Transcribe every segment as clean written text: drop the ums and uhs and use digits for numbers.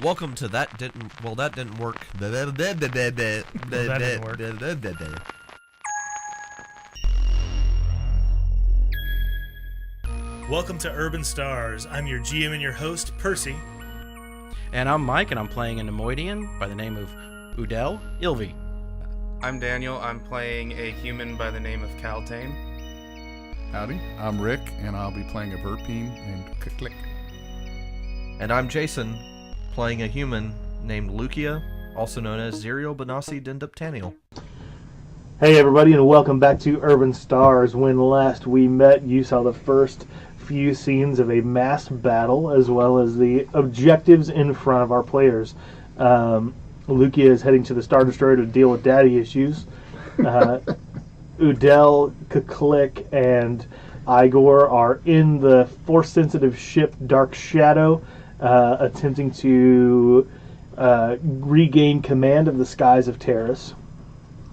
Welcome to That Didn't work. That didn't work. Welcome to Urban Stars. I'm your GM and your host, Percy. And I'm Mike, and I'm playing a Nemoidian by the name of Udell Ilvi. I'm Daniel. I'm playing a human by the name of Caltane. Howdy, I'm Rick, and I'll be playing a Verpine named K'Klik. And I'm Jason, playing a human named Lukia, also known as Zerial Benassi Dinduptaniel. Hey everybody, and welcome back to Urban Stars. When last we met, you saw the first few scenes of a mass battle, as well as the objectives in front of our players. Lukia is heading to the Star Destroyer to deal with daddy issues. Udell, K'Klik, and Igor are in the Force-sensitive ship Dark Shadow, attempting to regain command of the skies of Taris,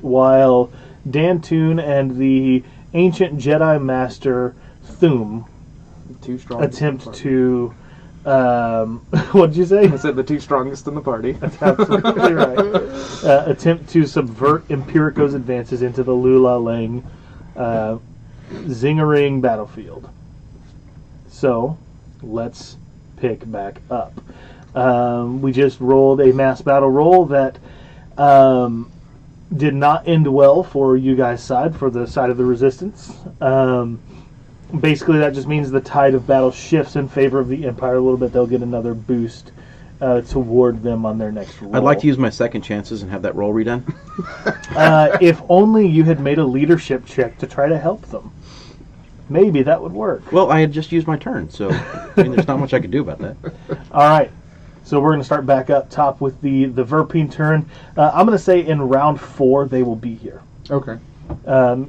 while Dantoon and the ancient Jedi Master Thum attempt to... what did you say? I said the two strongest in the party. That's absolutely right. Attempt to subvert Empirico's advances into the Lula Lang Zingering battlefield. So, let's pick back up. We just rolled a mass battle roll that did not end well for you guys' side, for the side of the Resistance. Basically, that just means the tide of battle shifts in favor of the Empire a little bit. They'll get another boost toward them on their next roll. I'd like to use my second chances and have that roll redone. If only you had made a leadership check to try to help them. Maybe that would work. Well, I had just used my turn, so there's not much I could do about that. All right. So we're going to start back up top with the Verpine turn. I'm going to say in round 4 they will be here. Okay.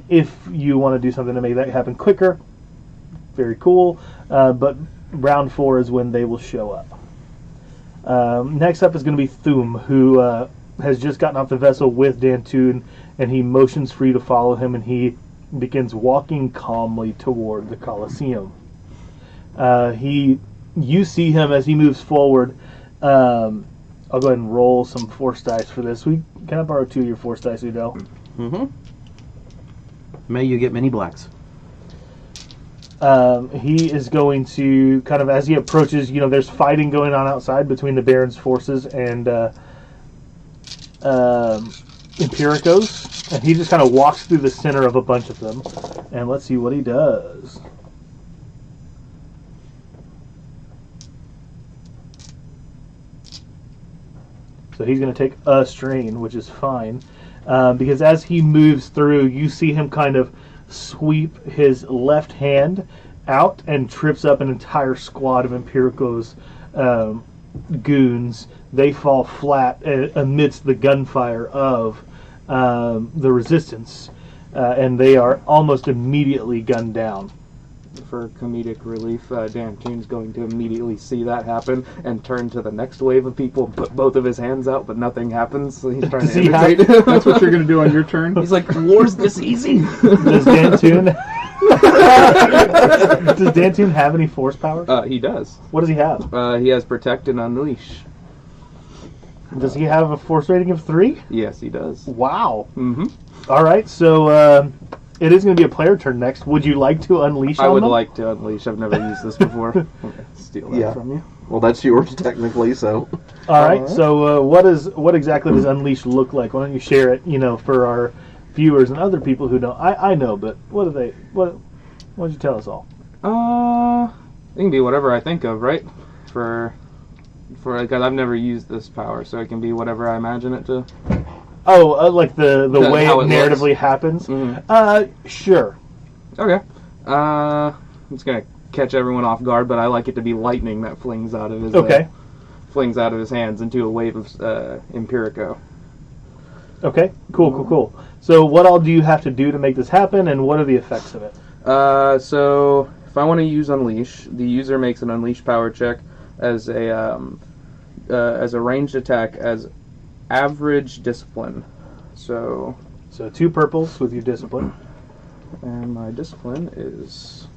If you want to do something to make that happen quicker, very cool. But round 4 is when they will show up. Next up is going to be Thum, who has just gotten off the vessel with Dantoon, and he motions for you to follow him, and he begins walking calmly toward the Colosseum. You see him as he moves forward. I'll go ahead and roll some force dice for this. Can I borrow 2 of your force dice, Udell? Mm-hmm. May you get many blacks. He is going to, kind of as he approaches, there's fighting going on outside between the Baron's forces and Empirico's, and he just kind of walks through the center of a bunch of them, and let's see what he does. So he's going to take a strain, which is fine, because as he moves through, you see him kind of sweep his left hand out and trips up an entire squad of Empirico's goons. They fall flat amidst the gunfire of the Resistance, and they are almost immediately gunned down. For comedic relief, Dantoon's going to immediately see that happen and turn to the next wave of people, put both of his hands out, but nothing happens. So he's trying to imitate. That's what you're going to do on your turn? He's like, war's this easy? Does Dantoon have any force powers? He does. What does he have? He has Protect and Unleash. Does he have a force rating of 3? Yes, he does. Wow. Mm-hmm. All right, so it is going to be a player turn next. Would you like to unleash I on would them? like to unleash. I've never used this before. Okay, steal that from you. Well, that's yours technically, so. All right. So what exactly does unleash look like? Why don't you share it? For our viewers and other people who don't. I know, but what did you tell us all? It can be whatever I think of, right? Because I've never used this power, so it can be whatever I imagine it to. Oh, like the way it narratively happens? Mm-hmm. Sure. Okay. I'm just gonna catch everyone off guard, but I like it to be lightning that flings out of his hands into a wave of Empirico. Okay. Cool. So what all do you have to do to make this happen, and what are the effects of it? So if I want to use Unleash, the user makes an Unleash power check as a ranged attack as average discipline. So 2 purples with your discipline. And my discipline is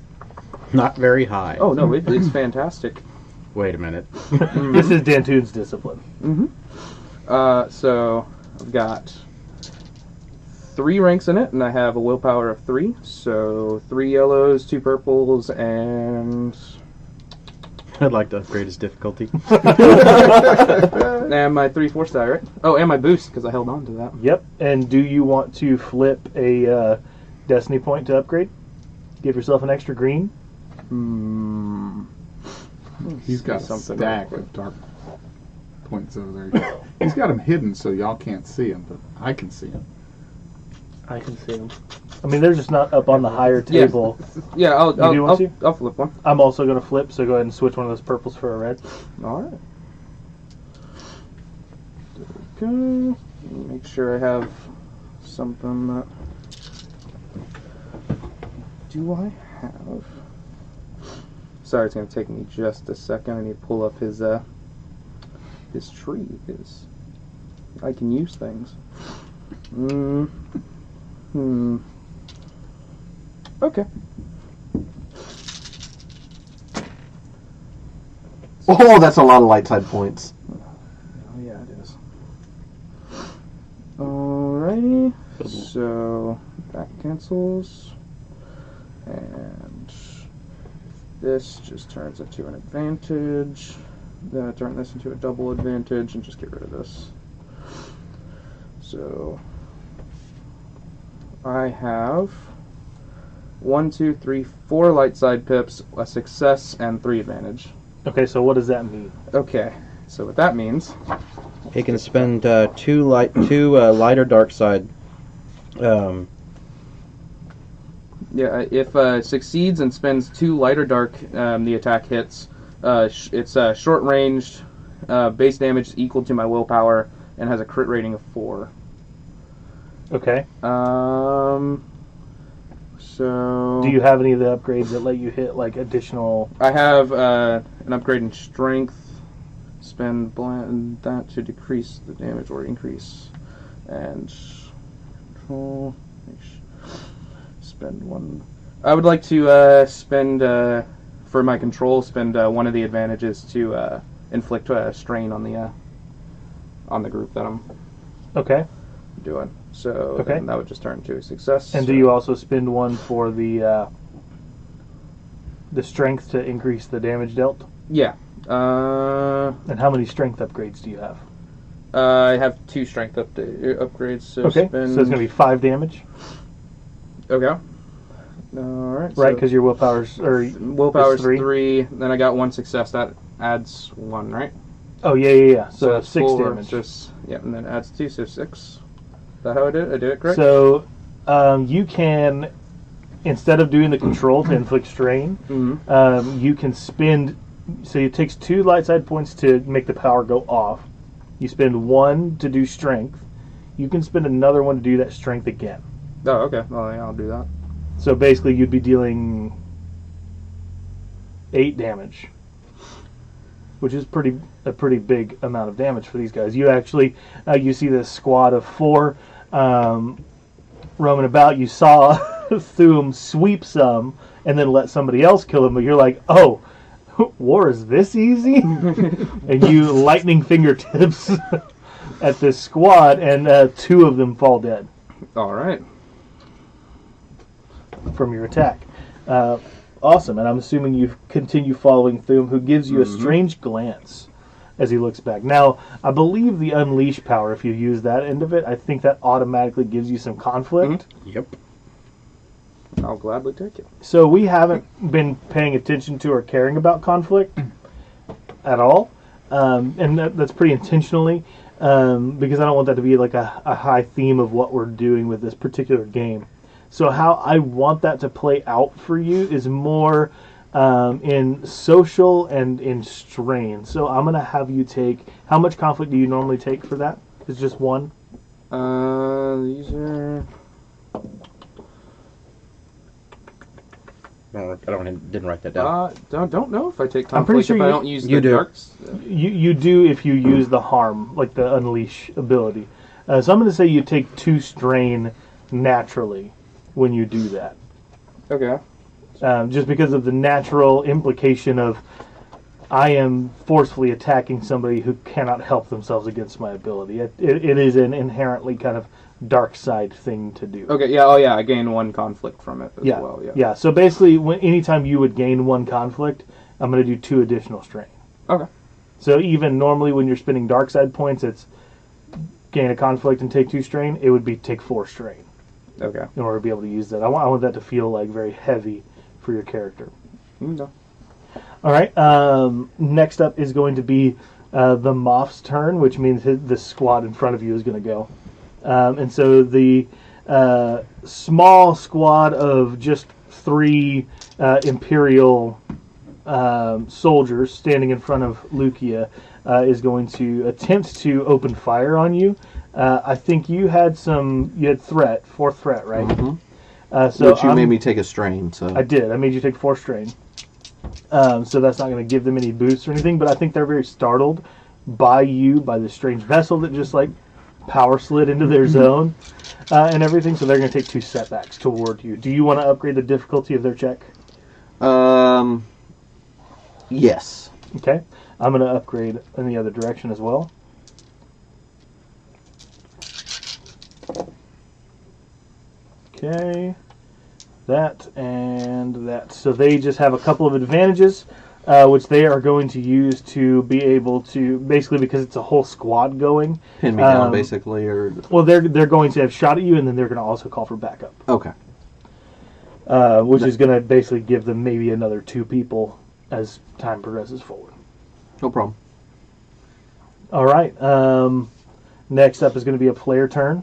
Not very high. Oh no, it's fantastic. Wait a minute. This is Dantoon's discipline. So I've got 3 ranks in it, and I have a willpower of 3. So 3 yellows, 2 purples, and I'd like to upgrade his difficulty. and my 3 force die, right? Oh, and my boost because I held on to that. Yep. And do you want to flip a destiny point to upgrade? Give yourself an extra green. He's got a Something stack real quick. of dark points over there. He's got them hidden so y'all can't see them, but I can see them. I can see them. I mean, they're just not up on the higher table. Yeah, You do want to? I'll flip one. I'm also going to flip, so go ahead and switch one of those purples for a red. All right. There we go. Make sure I have something that. Do I have? Sorry, it's going to take me just a second. I need to pull up his tree. I can use things. Okay. Oh, that's a lot of light side points. Oh yeah, it is. Alrighty. So that cancels, and this just turns into an advantage. Then I turn this into a double advantage and just get rid of this. So I have 1, 2, 3, 4 light side pips, a success, and 3 advantage. Okay, so what does that mean? Okay, so what that means. He can spend 2 light or dark side. Yeah, if succeeds and spends 2 light or dark, the attack hits. It's short ranged, base damage is equal to my willpower, and has a crit rating of 4. Okay. So Do you have any of the upgrades that let you hit, like, additional... I have an upgrade in strength. Spend that to decrease the damage or increase, and control. Spend 1. I would like to spend for my control. Spend one of the advantages to inflict a strain on the group that I'm Okay. doing. So Okay. then that would just turn to a success. And do you also spend one for the strength to increase the damage dealt? Yeah. And how many strength upgrades do you have? I have 2 strength upgrades. So Okay, spend... so it's going to be 5 damage, Okay. Alright. right? Because your willpower's... willpower's is 3. 3. Then I got 1 success. That adds 1, right? Oh, yeah. So it's 6 4, damage. And then adds 2, so 6. Is that how I did it? I did it correct? So you can, instead of doing the control to inflict strain, you can spend... So it takes 2 light side points to make the power go off. You spend 1 to do strength. You can spend another 1 to do that strength again. Oh, okay. Well, yeah, I'll do that. So basically you'd be dealing 8 damage, which is a pretty big amount of damage for these guys. You actually, you see this squad of 4 roaming about. You saw Thum sweep some and then let somebody else kill him, but you're like, oh, war is this easy? And you lightning fingertips at this squad, and 2 of them fall dead All right. from your attack. Awesome, and I'm assuming you continue following Thum, who gives you a strange glance as he looks back. Now, I believe the Unleash power, if you use that end of it, I think that automatically gives you some conflict. Yep. I'll gladly take it. So we haven't been paying attention to or caring about conflict at all, and that's pretty intentionally, because I don't want that to be like a high theme of what we're doing with this particular game. So how I want that to play out for you is more in social and in strain. So I'm going to have you take... How much conflict do you normally take for that? It's just 1? These are... I didn't write that down. Don't know if I take conflict I'm pretty sure if I you- don't use you the do. darks. You do if you use the harm, like the Unleash ability. So I'm going to say you take 2 strain naturally when you do that. Okay. Just because of the natural implication of I am forcefully attacking somebody who cannot help themselves against my ability. It is an inherently kind of dark side thing to do. Okay, yeah, oh yeah, I gain 1 conflict from it as Yeah, well, yeah. yeah. So basically, anytime you would gain 1 conflict, I'm going to do 2 additional strain. Okay. So even normally when you're spending dark side points, it's gain a conflict and take 2 strain. It would be take 4 strain Okay. in order to be able to use that. I want that to feel like very heavy for your character. Okay. All right. Next up is going to be the Moth's turn, which means the squad in front of you is going to go. And so the small squad of just 3 Imperial soldiers standing in front of Lucia is going to attempt to open fire on you. I think you had threat, 4th threat, right? Mm-hmm. So Which you made me take a strain, so... I did. I made you take 4 strain. So that's not going to give them any boosts or anything, but I think they're very startled by the strange vessel that just like power slid into their zone and everything, so they're going to take 2 setbacks toward you. Do you want to upgrade the difficulty of their check? Yes. Okay. I'm going to upgrade in the other direction as well. Okay. That and that. So they just have a couple of advantages, which they are going to use to be able to, basically because it's a whole squad going. Pin me down, basically, or... Well, they're going to have shot at you, and then they're going to also call for backup. Okay. Which is going to basically give them maybe another 2 people as time progresses forward. No problem. All right. Next up is going to be a player turn.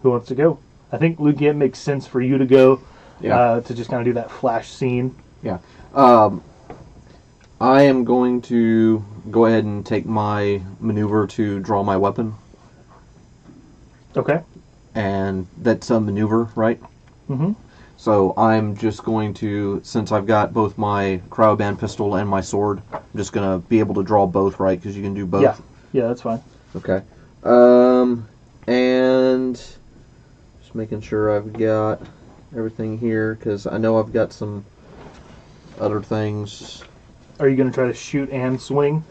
Who wants to go? I think, Luke, it makes sense for you to go. Yeah. To just kind of do that flash scene. Yeah. I am going to go ahead and take my maneuver to draw my weapon. Okay. And that's a maneuver, right? Mm-hmm. So I'm just going to, since I've got both my cryo-band pistol and my sword, I'm just going to be able to draw both, right? Because you can do both. Yeah. Yeah, that's fine. Okay. And just making sure I've got everything here, because I know I've got some other things. Are you going to try to shoot and swing?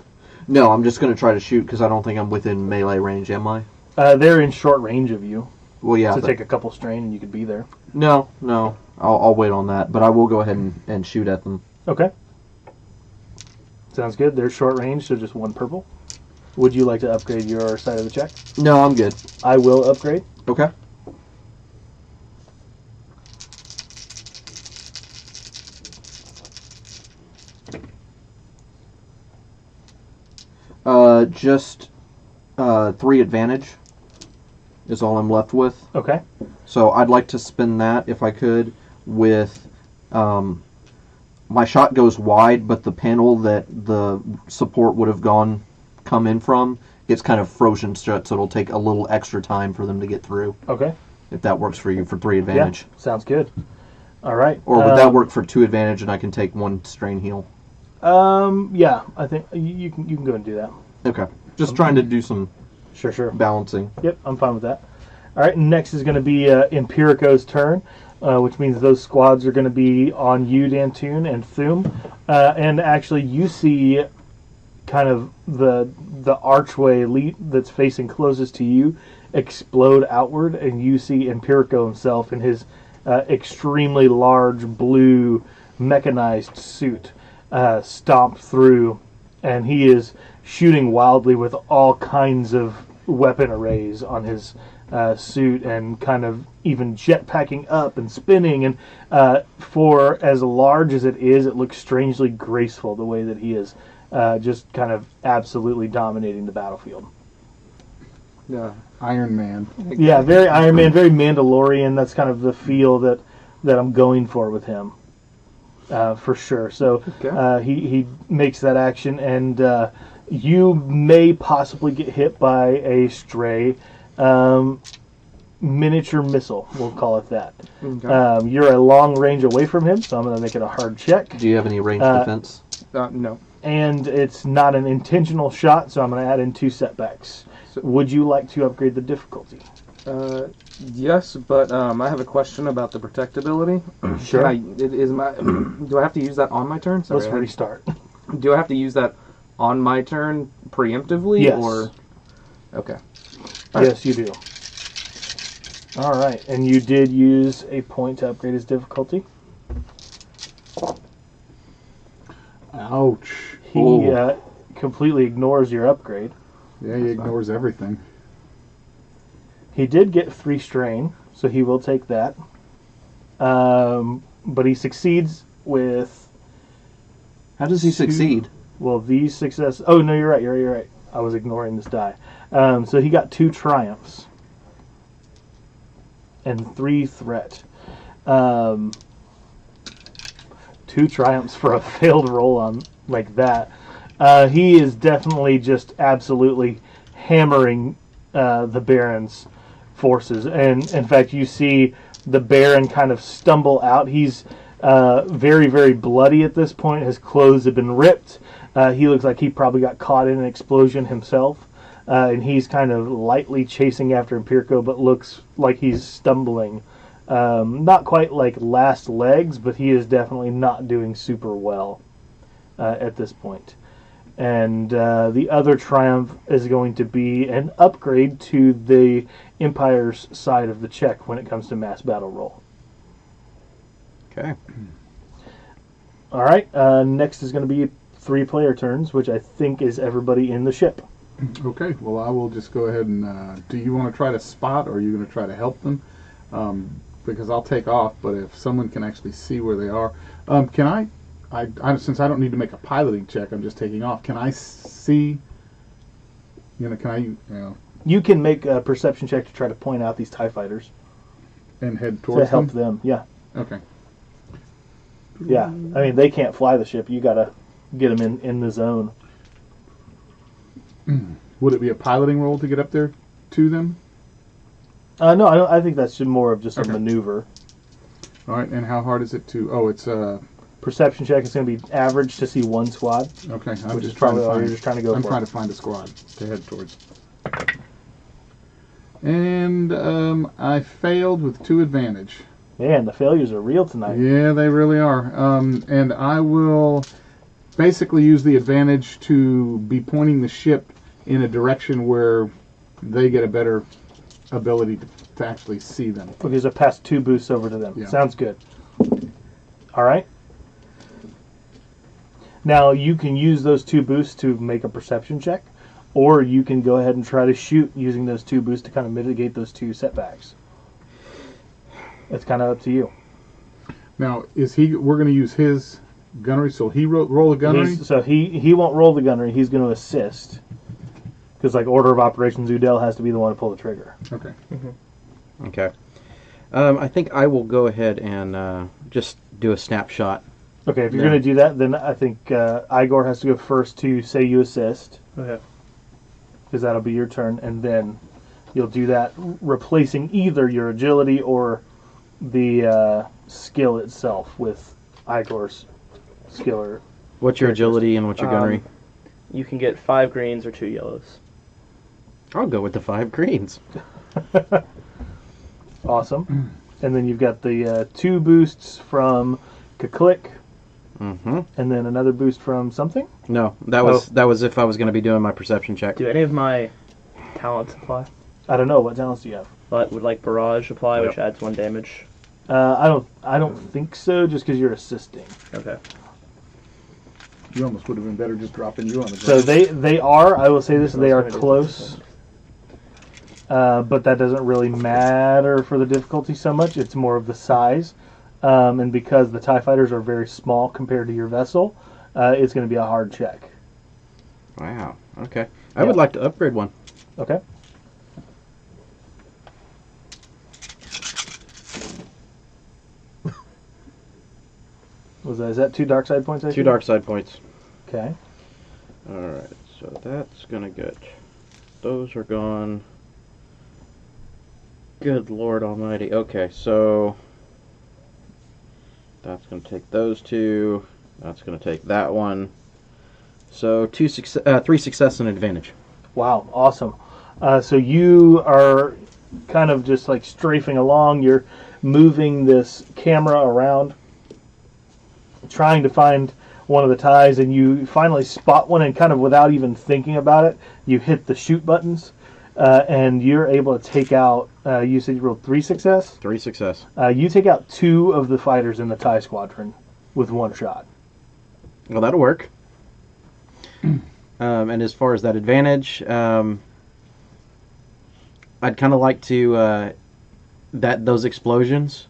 No, I'm just going to try to shoot, because I don't think I'm within melee range, am I? They're in short range of you. Well, yeah. So take a couple strain and you could be there. No. I'll wait on that, but I will go ahead and shoot at them. Okay. Sounds good. They're short range, so just 1 purple. Would you like to upgrade your side of the check? No, I'm good. I will upgrade. Okay. Just 3 advantage is all I'm left with. Okay. So I'd like to spend that, if I could, with... my shot goes wide, but the panel that the support would have come in from gets kind of frozen shut, so it'll take a little extra time for them to get through. Okay. If that works for you for 3 advantage. Yeah, sounds good. All right. Or would that work for 2 advantage and I can take 1 strain heal? Yeah, I think you can go and do that. Okay. Just trying to do some Sure. balancing. Yep, I'm fine with that. All right, next is going to be Empirico's turn, which means those squads are going to be on you, Dantoon, and Thum. And actually, you see kind of the archway that's facing closest to you explode outward, and you see Empirico himself in his extremely large blue mechanized suit stomp through, and he is shooting wildly with all kinds of weapon arrays on his suit, and kind of even jetpacking up and spinning, and for as large as it is, it looks strangely graceful the way that he is just kind of absolutely dominating the battlefield. Yeah, Iron Man. Yeah, very Iron Man, very Mandalorian. That's kind of the feel that I'm going for with him, for sure. So Okay. he makes that action, and you may possibly get hit by a stray miniature missile. We'll call it that. Okay. You're a long range away from him, so I'm going to make it a hard check. Do you have any ranged defense? No. And it's not an intentional shot, so I'm going to add in 2 setbacks. So- Would you like to upgrade the difficulty? Yes, but I have a question about the protectability. Sure. Do I have to use that on my turn? Sorry, Let's restart. Do I have to use that on my turn preemptively? Yes. Or okay. Yes, you do. All right, and you did use a point to upgrade his difficulty. Ouch. He completely ignores your upgrade. Yeah, he ignores everything. He did get 3 strain, so he will take that. But he succeeds with... How does he succeed? Well, these success... Oh, no, you're right. You're right. I was ignoring this die. So he got 2 triumphs. And 3 threat. 2 triumphs for a failed roll on like that. He is definitely just absolutely hammering the Baron's forces. And in fact, you see the Baron kind of stumble out. He's very, very bloody at this point. His clothes have been ripped. He looks like he probably got caught in an explosion himself. And he's kind of lightly chasing after Empirico, but looks like he's stumbling. Not quite like last legs, but he is definitely not doing super well at this point. And the other triumph is going to be an upgrade to the Empire's side of the check when it comes to mass battle roll. Okay. All right. Next is going to be 3-player turns, which I think is everybody in the ship. Okay, well, I will just go ahead and... do you want to try to spot, or are you going to try to help them? Because I'll take off, but if someone can actually see where they are... can I since I don't need to make a piloting check, I'm just taking off. Can I see... You can make a perception check to try to point out these TIE fighters. And head towards to help them. Yeah. Okay. Yeah. I mean, they can't fly the ship. You got to get them in the zone. Would it be a piloting roll to get up there to them? No, I think that's more of just a maneuver. All right, and how hard is it to... Oh, it's... Perception check is going to be average to see one squad. Okay, I'm which just is probably trying to all find... you're just trying to go I'm for. trying to find a squad to head towards. And I failed with 2 advantage. Man, the failures are real tonight. Yeah, they really are. And I will basically use the advantage to be pointing the ship in a direction where they get a better ability to actually see them. Okay, so pass 2 boosts over to them. Yeah. Sounds good. All right. Now, you can use those 2 boosts to make a perception check, or you can go ahead and try to shoot using those 2 boosts to kind of mitigate those 2 setbacks. It's kind of up to you. Now, we're going to use his gunnery, so he roll a gunnery? So he won't roll the gunnery, he's going to assist. Because, like, order of operations, Udell has to be the one to pull the trigger. Okay. Mm-hmm. Okay. I think I will go ahead and just do a snapshot. Okay, if you're going to do that, then I think Igor has to go first to say you assist. Okay. Because that'll be your turn, and then you'll do that, replacing either your agility or the skill itself with Igor's skill. Or what's your agility and what's your gunnery? You can get 5 greens or 2 yellows. I'll go with the 5 greens. Awesome. And then you've got the 2 boosts from Kaklik. Mm-hmm. And then another boost from something? No, that was if I was going to be doing my perception check. Do any of my talents apply? I don't know. What talents do you have? But would like barrage apply, which adds 1 damage? I don't think so, just because you're assisting. Okay. You almost would have been better just dropping you on the ground. So they are, I will say this, they are close. But that doesn't really matter for the difficulty so much. It's more of the size. And because the TIE fighters are very small compared to your vessel, it's going to be a hard check. Wow. Okay. I would like to upgrade one. Okay. Is that 2 dark side points? 2 dark side points. Okay. Alright, so that's going to get... Those are gone. Good Lord Almighty. Okay, so... That's going to take those 2. That's going to take that one. So 3 success and advantage. Wow, awesome. So you are kind of just like strafing along. You're moving this camera around, trying to find one of the ties, and you finally spot one, and kind of without even thinking about it, you hit the shoot buttons, and you're able to take out. You said you rolled 3 success. 3 success. You take out 2 of the fighters in the tie squadron with 1 shot. Well, that'll work. And as far as that advantage, I'd kind of like to those explosions,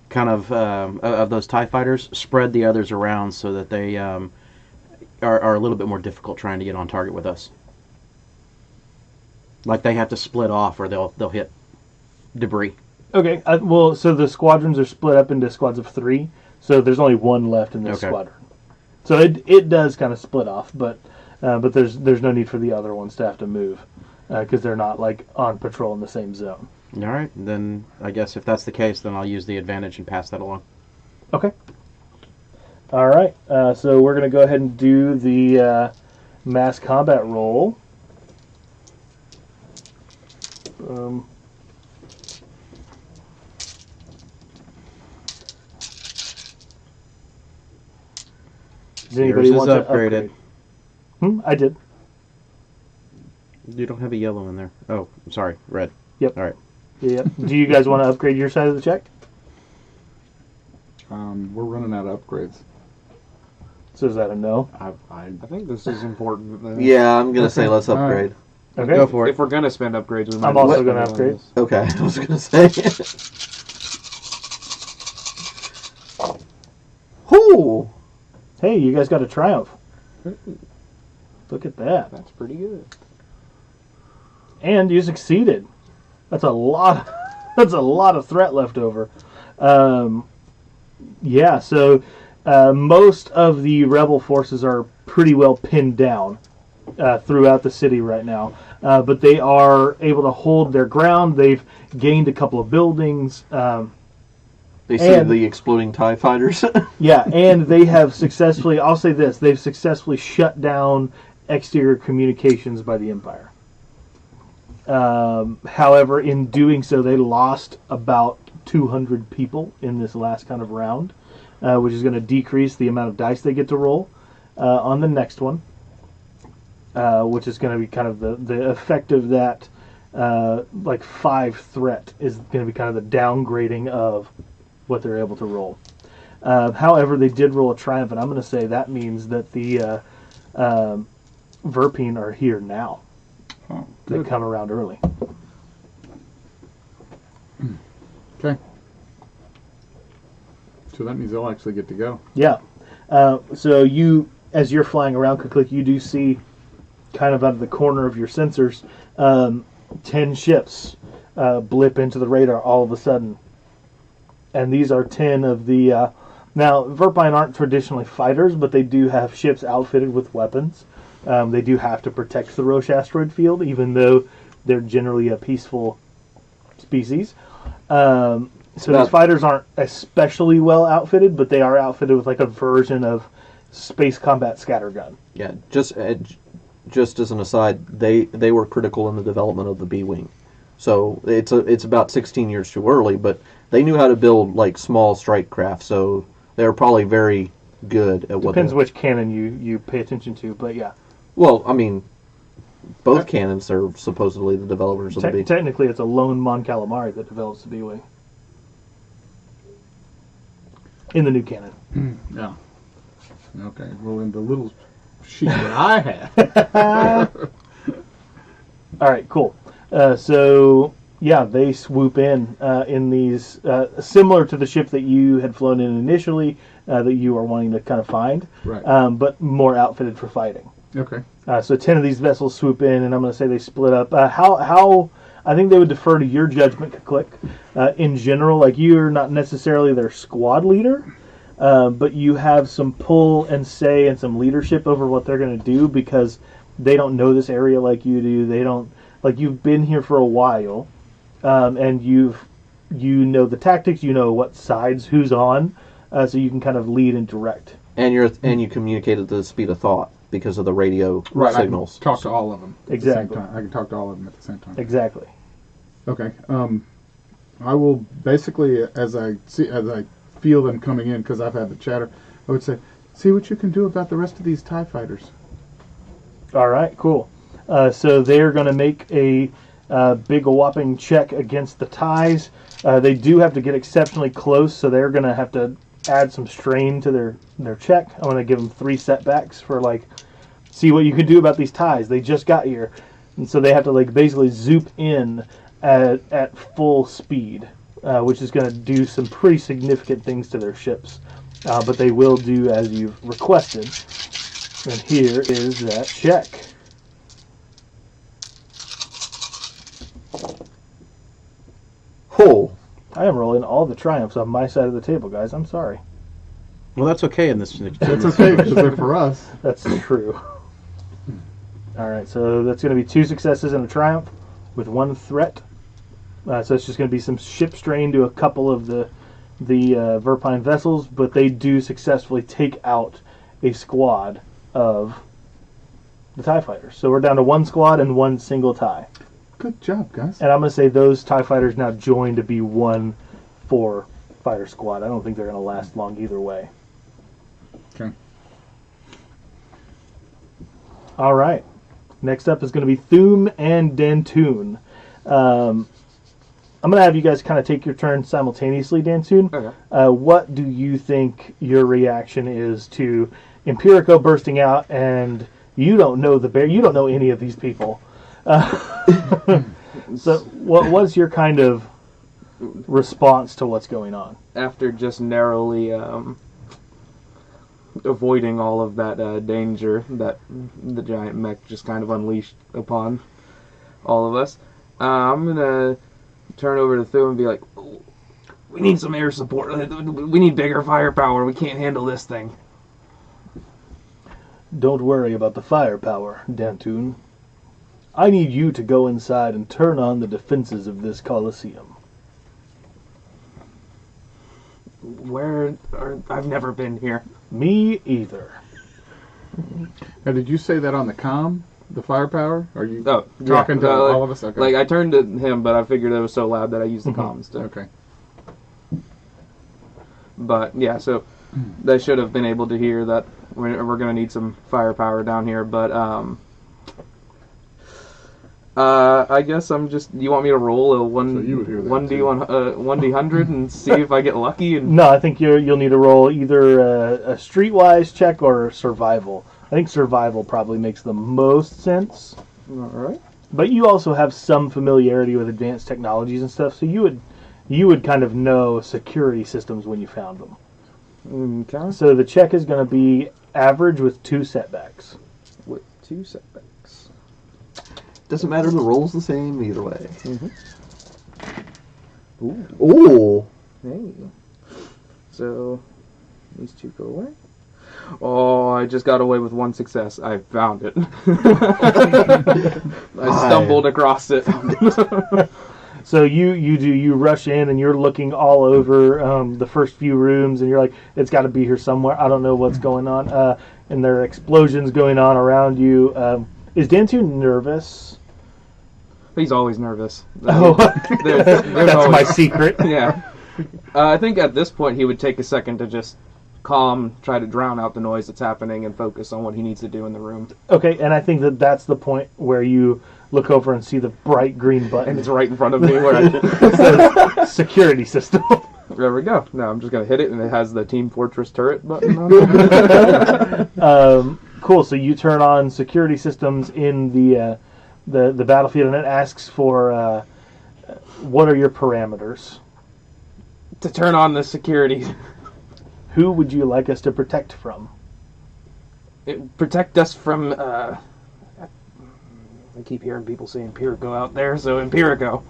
kind of those TIE fighters, spread the others around so that they are a little bit more difficult trying to get on target with us. Like they have to split off, or they'll hit debris. Okay. Well, so the squadrons are split up into squads of 3, so there's only 1 left in this squadron. So it does kind of split off, but there's no need for the other ones to have to move because they're not like on patrol in the same zone. All right, then I guess if that's the case, then I'll use the advantage and pass that along. Okay. All right. So we're going to go ahead and do the mass combat roll. Does anybody Yours is want to upgraded. upgrade? I did. You don't have a yellow in there. Oh, I'm sorry, red. Yep. All right. Yep. Do you guys want to upgrade your side of the check? We're running out of upgrades. So is that a no? I think this is important. Yeah, I'm gonna say let's upgrade. Okay. Go for it. If we're gonna spend upgrades, we might I'm as well also spend going to it on upgrade. this. Okay, I was gonna say. Whoo! Hey, you guys got a triumph. Look at that. That's pretty good. And you succeeded. That's a lot. That's a lot of threat left over. Yeah. So most of the rebel forces are pretty well pinned down throughout the city right now, but they are able to hold their ground. They've gained a couple of buildings. They see the exploding TIE fighters. Yeah, and they have successfully. I'll say this: they've successfully shut down exterior communications by the Empire. However, in doing so, they lost about 200 people in this last kind of round, which is going to decrease the amount of dice they get to roll on the next one, which is going to be kind of the effect of that, like 5 threat is going to be kind of the downgrading of what they're able to roll. However, they did roll a triumph, and I'm going to say that means that the Verpine are here now. Oh, They good. come around early. Okay. So that means they'll actually get to go. Yeah. So you, as you're flying around quickly, you do see, kind of out of the corner of your sensors, 10 ships blip into the radar all of a sudden. And these are 10 of the... now, Verpine aren't traditionally fighters, but they do have ships outfitted with weapons. They do have to protect the Roche asteroid field, even though they're generally a peaceful species. So these fighters aren't especially well outfitted, but they are outfitted with like a version of space combat scattergun. Yeah, just as an aside, they were critical in the development of the B-wing. So it's about 16 years too early, but they knew how to build like small strike craft, so they're probably very good at what. Depends which cannon you pay attention to, but yeah. Well, I mean, both cannons are supposedly the developers of the B. Technically, it's a lone Mon Calamari that develops the B-wing in the new canon. Yeah. Okay. Well, in the little sheet that I have. All right, cool. So yeah, they swoop in these similar to the ship that you had flown in initially, that you are wanting to kind of find, Right. but more outfitted for fighting. Okay. So 10 of these vessels swoop in, and I'm going to say they split up. How I think they would defer to your judgment, Click. In general, like you're not necessarily their squad leader, but you have some pull and say and some leadership over what they're going to do because they don't know this area like you do. They don't like you've been here for a while, and you know the tactics. You know what sides who's on, so you can kind of lead and direct. And you communicate at the speed of thought because of the radio signals. I can talk to all of them at Exactly. the same time. I can talk to all of them at the same time. Exactly. Okay. I will basically, as I feel them coming in, because I've had the chatter, I would say, See what you can do about the rest of these TIE fighters. All right, cool. So they're going to make a big whopping check against the ties. They do have to get exceptionally close, so they're going to have to add some strain to their check. I'm going to give them 3 setbacks for, like, see what you can do about these ties. They just got here. And so they have to, like, basically zoom in at full speed, which is going to do some pretty significant things to their ships. But they will do as you've requested. And here is that check. Oh, I am rolling all the triumphs on my side of the table, guys. I'm sorry. Well, that's okay in this. That's okay, because they're for us. That's true. All right, so that's going to be 2 successes and a triumph with 1 threat. So it's just going to be some ship strain to a couple of the Verpine vessels, but they do successfully take out a squad of the TIE fighters. So we're down to 1 squad and 1 single TIE. Good job, guys. And I'm going to say those TIE fighters now join to be 1 4-fighter squad. I don't think they're going to last long either way. Okay. All right. Next up is going to be Thum and Dantoon. I'm going to have you guys kind of take your turn simultaneously, Dantoon. Okay. What do you think your reaction is to Empirico bursting out and you don't know the bear? You don't know any of these people. So what's your kind of response to what's going on? After just narrowly avoiding all of that danger that the giant mech just kind of unleashed upon all of us, I'm going to turn over to Thu and be like, we need some air support. We need bigger firepower. We can't handle this thing. Don't worry about the firepower, Dantoon. I need you to go inside and turn on the defenses of this Colosseum. I've never been here. Me either. Now, did you say that on the comm? The firepower? Are you Oh, talking to all of us? Okay. Like, I turned to him, but I figured it was so loud that I used the comms to. Okay. But, yeah, so they should have been able to hear that we're going to need some firepower down here, but, I guess I'm just. You want me to roll a So you would hear that 1d100 and see if I get lucky? And No, I think you'll need to roll either a streetwise check or survival. I think survival probably makes the most sense. all right. But you also have some familiarity with advanced technologies and stuff, so you would kind of know security systems when you found them. Okay. So the check is going to be average with 2 setbacks. With 2 setbacks. doesn't matter. The roll's the same either way. Ooh. Ooh. Hey. So these 2 go away. Oh, I just got away with 1 success. I found it. I stumbled across it. So you rush in and you're looking all over the first few rooms and you're like, it's got to be here somewhere. I don't know what's going on. And there are explosions going on around you. Is Dantoon nervous? He's always nervous. Oh, There's that's always- my secret. Yeah. I think at this point he would take a second to just try to drown out the noise that's happening and focus on what he needs to do in the room. Okay, and I think that's the point where you look over and see the bright green button. And it's right in front of me where It says security system. there we go. Now I'm just going to hit it and it has the Team Fortress turret button on it. Cool, so you turn on security systems in the battlefield and it asks for what are your parameters? To turn on the security. Who would you like us to protect from? Protect us from, I keep hearing people say Empirico out there, so Empirico.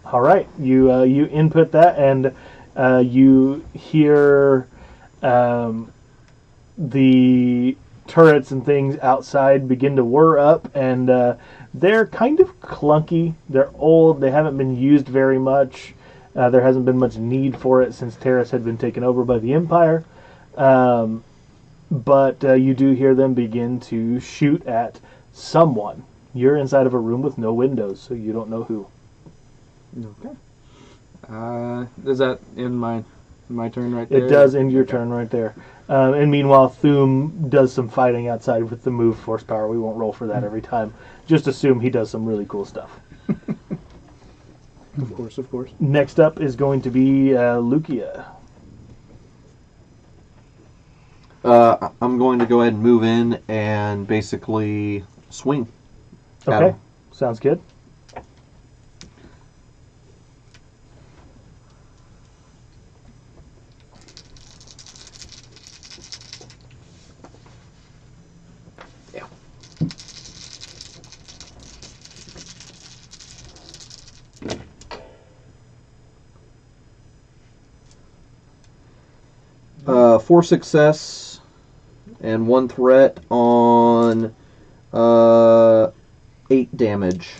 All right, you input that, and you hear the turrets and things outside begin to whir up, and they're kind of clunky. They're old. They haven't been used very much. There hasn't been much need for it since Taris had been taken over by the Empire. But you do hear them begin to shoot at someone. You're inside of a room with no windows, so you don't know who. Okay. Is that in my my turn right there. It does end your turn right there. And meanwhile, Thum does some fighting outside with the move force power. We won't roll for that every time. Just assume he does some really cool stuff. Of course, of course. Next up is going to be Lukia. I'm going to go ahead and move in and basically swing. at Okay, him. sounds good. Four success and one threat on 8 damage.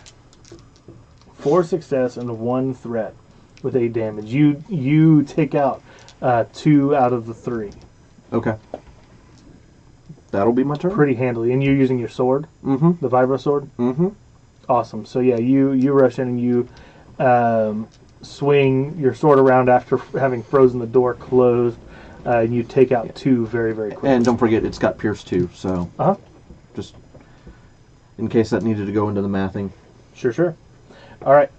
4 success and 1 threat with 8 damage. You take out 2 out of the 3. Okay. That'll be my turn. Pretty handily. And you're using your sword? Mm-hmm. The vibro sword? Mm-hmm. Awesome. So yeah, you rush in and you swing your sword around after having frozen the door closed, and you take out 2 very, very quickly. And don't forget, it's got Pierce too, so just in case that needed to go into the mathing. Sure. All right.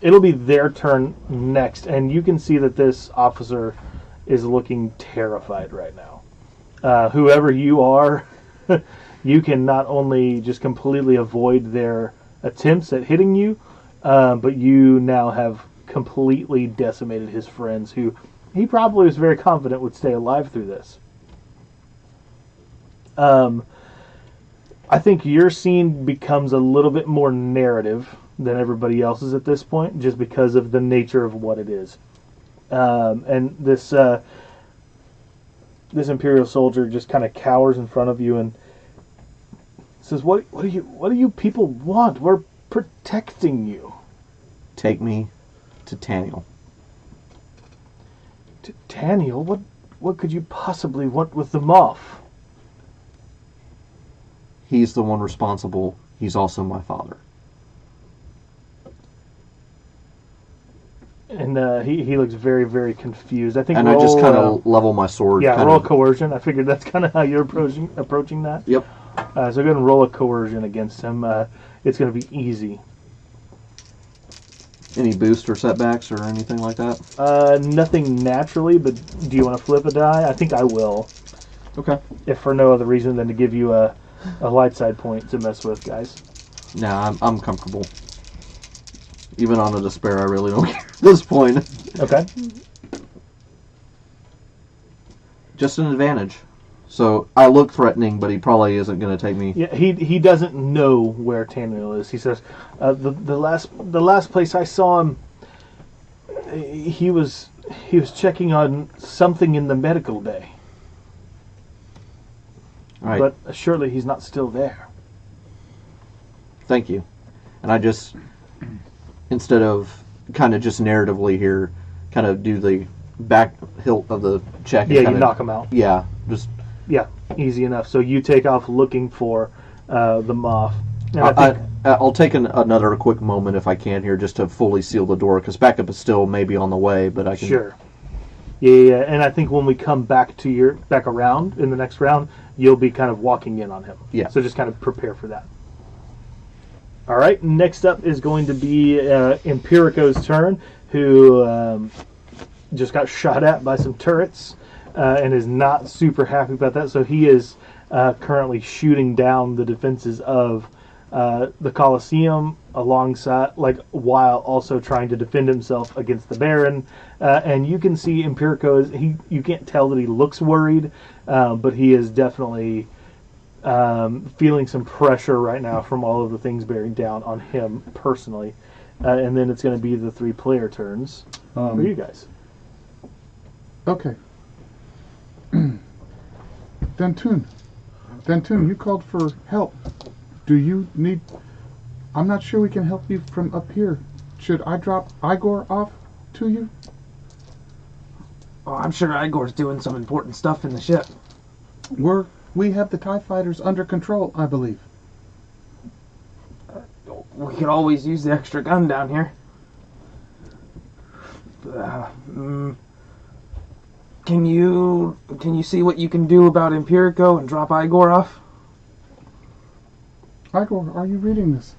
It'll be their turn next, and you can see that this officer is looking terrified right now. Whoever you are, you can not only just completely avoid their attempts at hitting you, but you now have completely decimated his friends, who he probably was very confident would stay alive through this. I think your scene becomes a little bit more narrative than everybody else's at this point, just because of the nature of what it is. And this Imperial soldier just kind of cowers in front of you and says, "What do you people want? We're protecting you." Take me to Taniel. To Taniel? What could you possibly want with the Moth? He's the one responsible. He's also my father. And he looks very, very confused. I think. And roll, I just kind of level my sword. Yeah, kind roll of. coercion. I figured that's kind of how you're approaching that. Yep. So go ahead and roll a coercion against him. It's going to be easy. Any boost or setbacks or anything like that? Nothing naturally, but do you want to flip a die? I think I will. Okay. If for no other reason than to give you a light side point to mess with, guys. Nah, I'm comfortable. Even on a despair, I really don't care at this point. Okay. Just an advantage. So I look threatening, but he probably isn't going to take me. Yeah, he doesn't know where Taniel is. He says, the last place I saw him, he was checking on something in the medical bay. All right. But surely he's not still there. Thank you. And I just, instead of kind of just narratively here, kind of do the back hilt of the check. Yeah, and you knock him out. Yeah, just. Yeah, easy enough. So you take off looking for the Moth. And I'll take another quick moment if I can here, just to fully seal the door, because backup is still maybe on the way, but I can. Sure. Yeah, and I think when we come back around in the next round, you'll be kind of walking in on him. Yeah. So just kind of prepare for that. All right. Next up is going to be Empirico's turn, who just got shot at by some turrets. And is not super happy about that. So he is currently shooting down the defenses of the Colosseum alongside, while also trying to defend himself against the Baron. And you can see Empirico you can't tell that he looks worried, but he is definitely feeling some pressure right now from all of the things bearing down on him personally. And then it's going to be the 3-player turns for you guys. Okay. Dentun, you called for help. Do you need... I'm not sure we can help you from up here. Should I drop Igor off to you? Oh, I'm sure Igor's doing some important stuff in the ship. We have the TIE fighters under control, I believe. We could always use the extra gun down here. Can you see what you can do about Empirico and drop Igor off? Igor, are you reading this?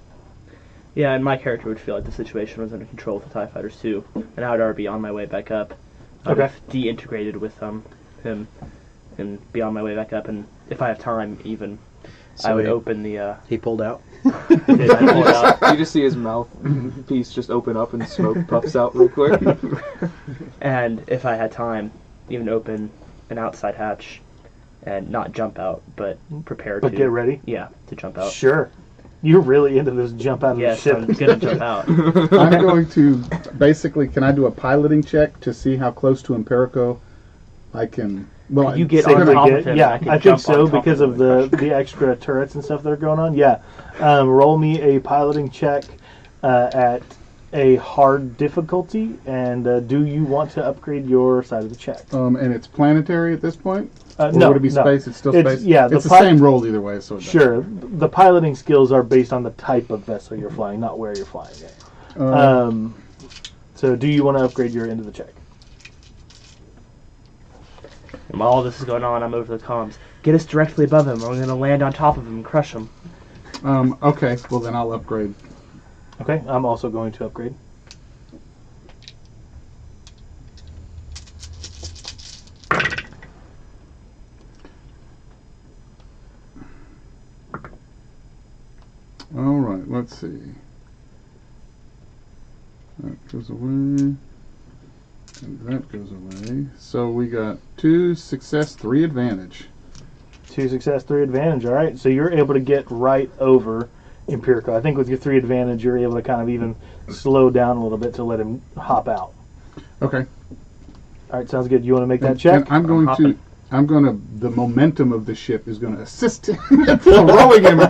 Yeah, and my character would feel like the situation was under control with the TIE fighters too, and I would already be on my way back up. I would Okay. have de-integrated with him and be on my way back up, and if I have time, even So I would he- open the. He pulled out. I pull it out, You just see his mouth piece just open up and smoke puffs out real quick. and if I had time, even open an outside hatch, and not jump out, but prepare But to get ready. Yeah, to jump out. Sure. You're really into this jump out of Yes, the I'm ship. gonna jump out. I'm going to basically. Can I do a piloting check to see how close to Empirico I can? Well, You get Safely on top get- of him. yeah, and I, can I think jump so on top because him of the and crush him. extra turrets and stuff that are going on. Yeah. Roll me a piloting check at a hard difficulty, and do you want to upgrade your side of the check? and it's planetary at this point. Or No, would it be no. space? It's still It's- space. yeah, it's the the same roll either way. So it doesn't- Sure. The piloting skills are based on the type of vessel you're flying, not where you're flying it. So do you want to upgrade your end of the check? And while all this is going on, I'm over the comms. Get us directly above him, or we're gonna land on top of him and crush him. Okay. Well, then I'll upgrade. Okay, I'm also going to upgrade. All right. Let's see. That goes away. And that goes away. So we got 2 success, 3 advantage. 2 success, 3 advantage. All right, so you're able to get right over Empirico. I think with your 3 advantage, you're able to kind of even slow down a little bit to let him hop out. Okay. All right, sounds good. You want to make that And check? I'm going to. hopping. I'm going to. The momentum of the ship is going to assist him in throwing him.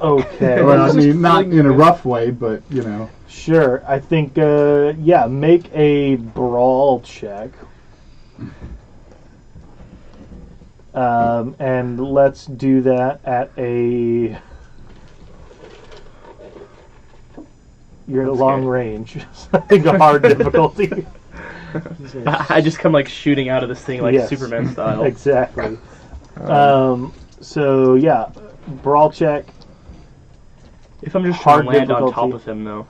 Okay. Well, I mean, not in a rough way, but you know. Sure. I think, yeah, make a brawl check. And let's do that at a... You're at long range. I think a hard difficulty. I just come like shooting out of this thing like Yes. Superman style. Exactly. So, yeah, brawl check. If I'm just Hard trying to land on difficulty. top of him though,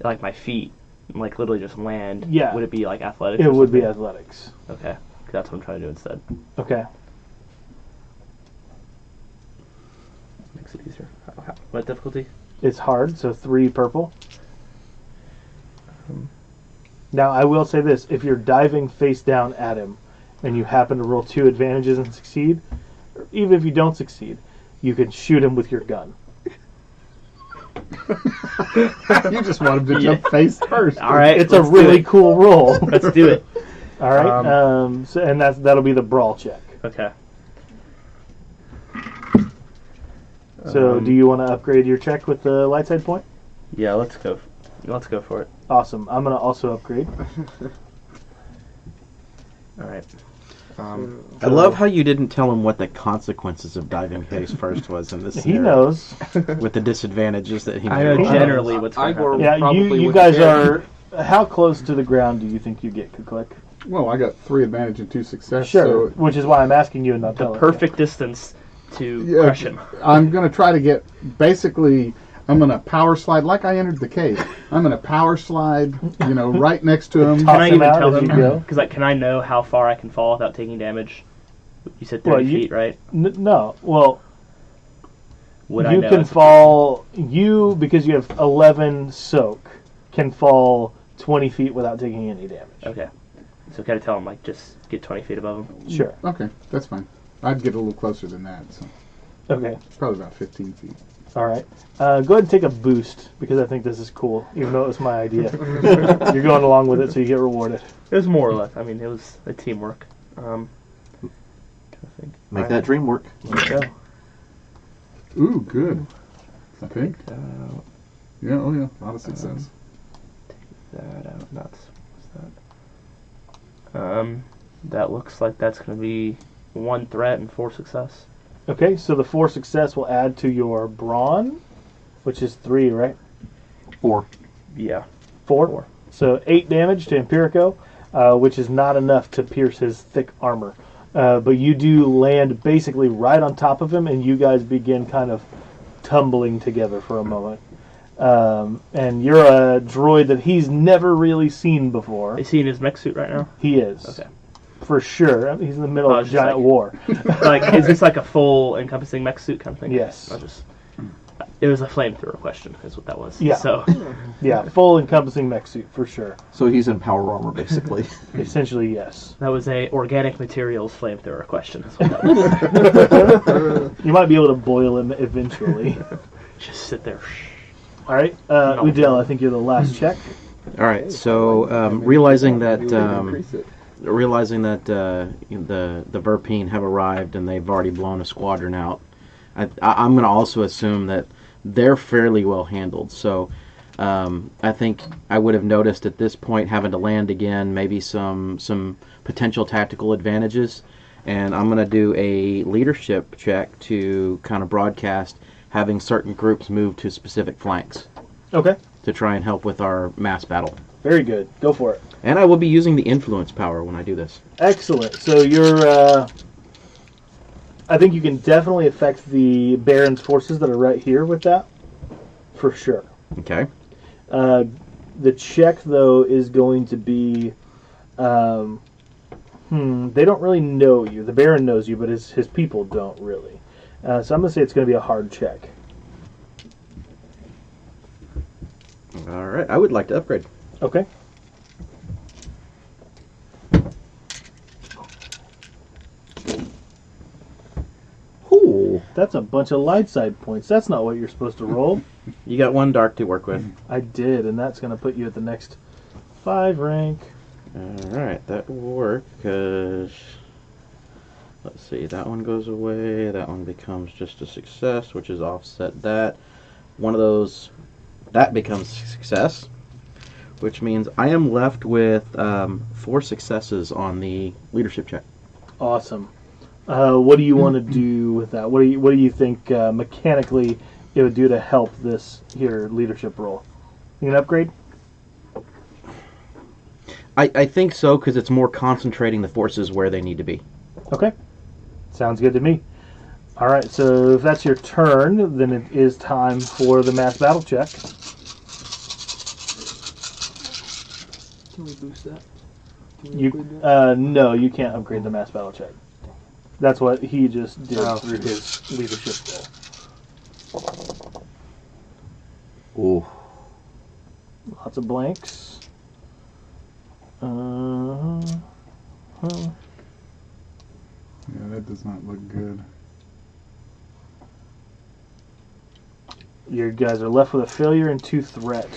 like my feet, like literally just land. Yeah. Would it be like athletics? It or would be something? athletics. Okay, that's what I'm trying to do instead. Okay. Makes it easier. What difficulty? It's hard, so 3 purple. Now, I will say this. If you're diving face down at him and you happen to roll 2 advantages and succeed, or even if you don't succeed, you can shoot him with your gun. You just want him to jump face first. All right, It's a let's do really it. cool roll. Let's do it. All right. So, and that'll be the brawl check. Okay. So, do you want to upgrade your check with the light side point? Yeah, let's go. Let's go for it. Awesome. I'm going to also upgrade. All right. I love how you didn't tell him what the consequences of diving face first was in this He scenario, knows. with the disadvantages that he I know made. generally what's going to Igor- happen. Yeah, Probably you with guys the are... How close to the ground do you think you get, Kuklik? Well, I got 3 advantage and 2 success. Sure, So which is why I'm asking you and not The telling perfect distance to Yeah, crush him. I'm going to try to get. Basically, I'm going to power slide like I entered the cave. I'm going to power slide, right next to him. Can Toss I him even out tell as him? you go? Because can I know how far I can fall without taking damage? You said 30 Well, feet, right? No, well, Would I you know can as a- fall. You, because you have 11 soak, can fall 20 feet without taking any damage. Okay. So can I tell him like just get 20 feet above him? Sure. Okay, that's fine. I'd get a little closer than that. So Okay. probably about 15 feet. All right. Go ahead and take a boost because I think this is cool, even though it was my idea. You're going along with it, so you get rewarded. It was more or less. I mean, it was a teamwork. I think. Make that dream work. Let's go. Ooh, good. I think. That out. Yeah. Oh yeah. A lot of success. That out. Nuts. What's that? That looks like that's going to be 1 threat and 4 success. Okay, so the 4 success will add to your brawn, which is 3, right? 4. Yeah. 4? So 8 damage to Empirico, which is not enough to pierce his thick armor. But you do land basically right on top of him, and you guys begin kind of tumbling together for a moment. And you're a droid that he's never really seen before. Is he in his mech suit right now? He is. Okay. For sure. I mean, he's in the middle of a just giant like- war. Like, is this like a full encompassing mech suit kind of thing? Yes. It was a flamethrower question, is what that was. Yeah. So, Yeah, full encompassing mech suit, for sure. So he's in power armor, basically. Essentially, yes. that was a organic materials flamethrower question. Is what that was. You might be able to boil him eventually. Just sit there. Alright, Udell, I think you're the last check. All right. So realizing that Increase it. the Verpine have arrived and they've already blown a squadron out, I'm going to also assume that they're fairly well handled. So I think I would have noticed at this point having to land again, maybe some potential tactical advantages, and I'm going to do a leadership check to kind of broadcast having certain groups move to specific flanks Okay, to try and help with our mass battle. very good. Go for it. And I will be using the influence power when I do this. Excellent. So you're, I think you can definitely affect the Baron's forces that are right here with that, for sure. Okay. The check, though, is going to be, they don't really know you. The Baron knows you, but his people don't really. So I'm going to say it's going to be a hard check. All right. I would like to upgrade. Okay. Ooh. That's a bunch of light side points. That's not what you're supposed to roll. You got one dark to work with. I did, and that's going to put you at the next 5 rank. All right, that will work because let's see, that one goes away. That one becomes just a success, which is offset that. One of those that becomes success, which means I am left with 4 successes on the leadership check. Awesome. What do you want to do with that? What do you think mechanically it would do to help this here leadership role? You can upgrade? I think so because it's more concentrating the forces where they need to be. Okay. Sounds good to me. All right, so if that's your turn, then it is time for the mass battle check. Can we boost that? No, you can't upgrade the mass battle check. That's what he just did through his leadership role. Ooh. Lots of blanks. Yeah, that does not look good. You guys are left with a failure and 2 threat.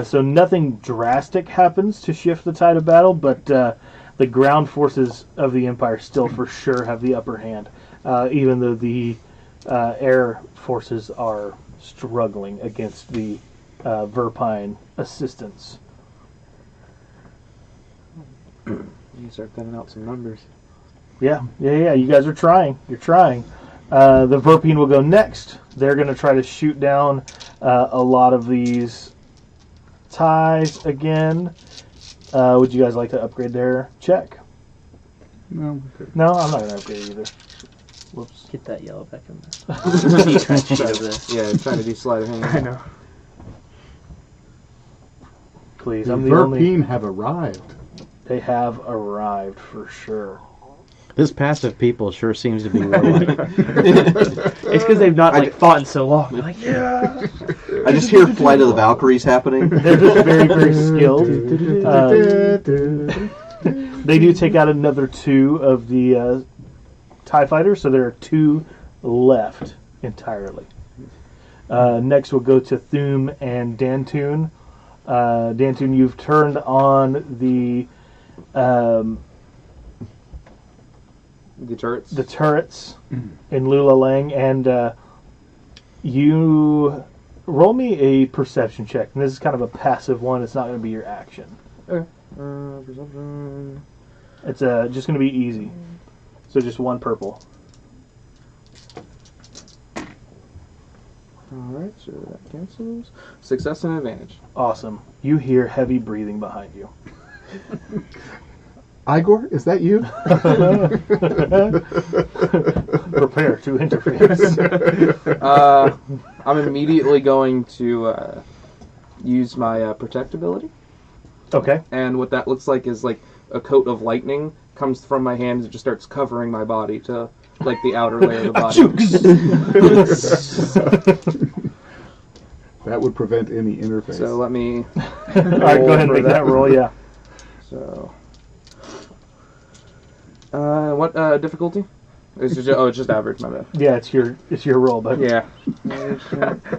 So nothing drastic happens to shift the tide of battle, but the ground forces of the Empire still for sure have the upper hand, even though the air forces are struggling against the Verpine assistance. You start cutting out some numbers. Yeah. You guys are trying. You're trying. The Verpine will go next. They're going to try to shoot down a lot of these ties again. Would you guys like to upgrade their check? No. No, I'm not going to upgrade it either. Whoops. Get that yellow back in there. He's trying to cheat over this. Yeah, trying to do sleight of hand. I know. Please, The I'm the only... Verpine have arrived. They have arrived for sure. This passive people sure seems to be warlike. It's because they've not fought in so long. They're like, yeah. I just hear Flight of the Valkyries happening. They're just very, very skilled. They do take out another 2 of the TIE fighters, so there are 2 left entirely. Next we'll go to Thum and Dantun. Dantun, you've turned on the turrets. The turrets in Lula Lang, and you roll me a perception check. And this is kind of a passive one. It's not going to be your action. Okay. Perception. It's just going to be easy. So just 1 purple. Alright, so that cancels. Success and advantage. Awesome. You hear heavy breathing behind you. Igor, is that you? Prepare to interface. I'm immediately going to use my protect ability. Okay. And what that looks like is like a coat of lightning comes from my hands and just starts covering my body to like the outer layer of the body. That would prevent any interface. So let me. All right, go ahead and make that roll. Yeah. So. What difficulty? It's just average, my bad. Yeah, it's your roll, but Yeah.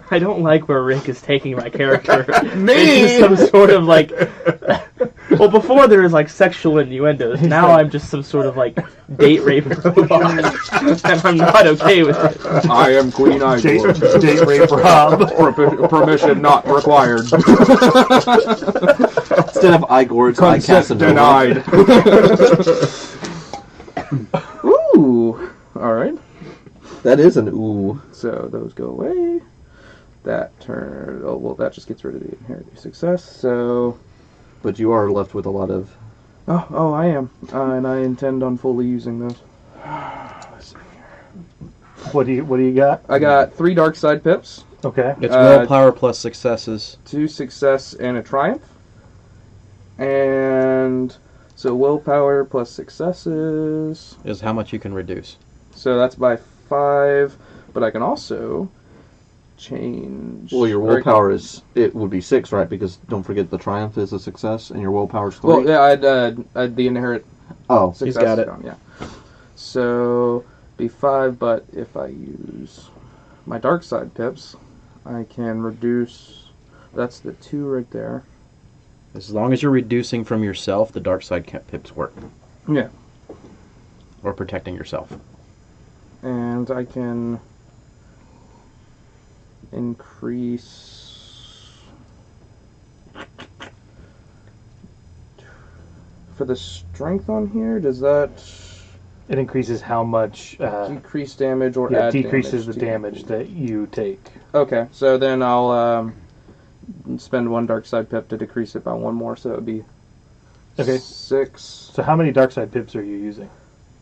I don't like where Rick is taking my character. Me! Into some sort of like. Well, before there was like sexual innuendos. Now I'm just some sort of like date rape robot, and I'm not okay with it. I am Queen Igor. date rape Rob. Permission not required. Instead of Igor, it's Consent Casanova. denied. Ooh. Alright. That is an ooh. So those go away. That turn. Oh, well, that just gets rid of the inherited success. So. But you are left with a lot of... Oh, I am. And I intend on fully using those. Let's see here. What do you got? I got 3 dark side pips, Okay. It's willpower plus successes. 2 success, and a triumph. And so willpower plus successes. Is how much you can reduce. So that's by 5. But I can also change. Well, your willpower it would be 6, right? Because don't forget the triumph is a success, and your willpower's 3. Well, yeah, I'd the inherit Oh, success. He's got it. Gone, yeah. So be 5, but if I use my dark side pips, I can reduce. That's the 2 right there. As long as you're reducing from yourself, the dark side pips work. Yeah. Or protecting yourself. And I can increase for the strength on here. Does that It increases how much. decrease damage or Yeah, add decreases damage the to- damage that you take. Okay, so then I'll spend 1 dark side pip to decrease it by 1 more, so it would be Okay. 6. So how many dark side pips are you using?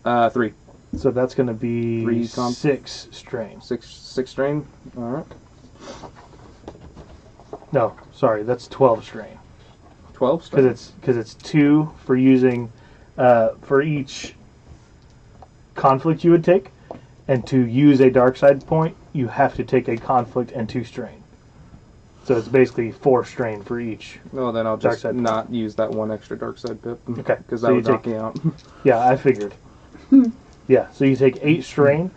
3. So that's going to be 3 6 strain. 6 strain. All right. No, sorry, that's 12 strain. 12 strain. Because it's 2 for using for each conflict you would take, and to use a dark side point, you have to take a conflict and 2 strain. So it's basically 4 strain for each. No, then I'll Dark just side not use that 1 extra dark side pip. Okay, Because so that you would knock take- me out. Yeah, I figured. Yeah, so you take 8 strain.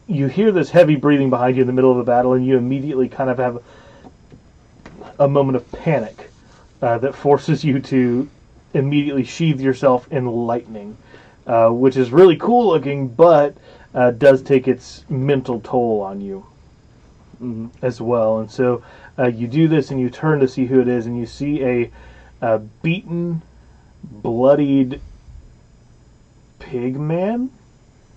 You hear this heavy breathing behind you in the middle of a battle, and you immediately kind of have a moment of panic that forces you to immediately sheathe yourself in lightning, which is really cool looking, but does take its mental toll on you as well. And so you do this, and you turn to see who it is, and you see a beaten, bloodied pig man.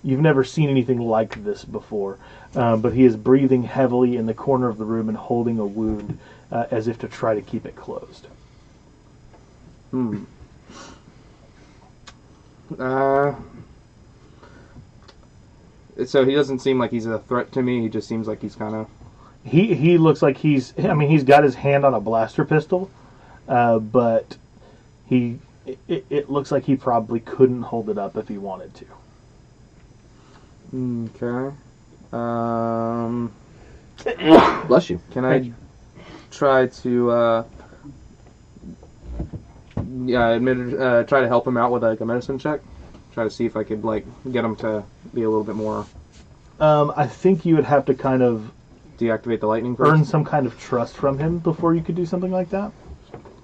You've never seen anything like this before, but he is breathing heavily in the corner of the room and holding a wound as if to try to keep it closed. So he doesn't seem like he's a threat to me. He just seems like he's kind of... He looks like he's got his hand on a blaster pistol, but it looks like he probably couldn't hold it up if he wanted to. Okay. bless you. Can I try to... try to help him out with like a medicine check? Try to see if I could like get him to be a little bit more... I think you would have to kind of deactivate the lightning first. earn some kind of trust from him before you could do something like that.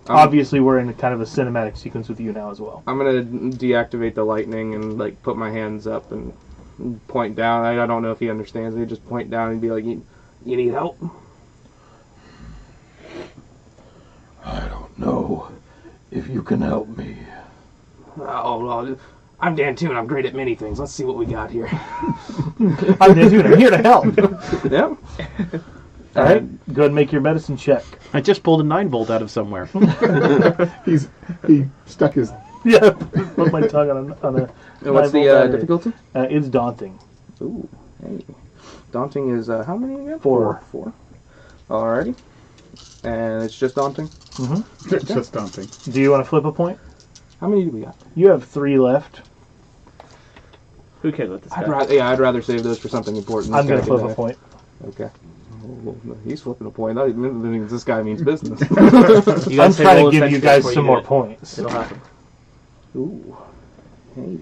Obviously, we're in a kind of a cinematic sequence with you now as well. I'm gonna deactivate the lightning and like put my hands up and point down. I don't know if he understands me. Just point down and be like, "You need help?" I don't know if you can help me. Oh, I'm Dan too, and I'm great at many things. Let's see what we got here. I'm Dude, I'm here to help. Yep. All right, go ahead and make your medicine check. I just pulled a 9-volt out of somewhere. He stuck his. Yeah, put my tongue on a. And what's the 9-volt battery. difficulty? It's daunting. Ooh, hey. Daunting is how many again? 4. 4. Alrighty. And it's just daunting? Mm-hmm. It's just daunting. Do you want to flip a point? How many do we got? You have 3 left. Who cares what this I'd guy? rather save those for something important. I'm going to flip a point. Okay. Well, he's flipping a point. That means this guy means business. You I'm guys say trying roll to give you essentially guys before some do more it. points. It'll happen. Ooh. Hey.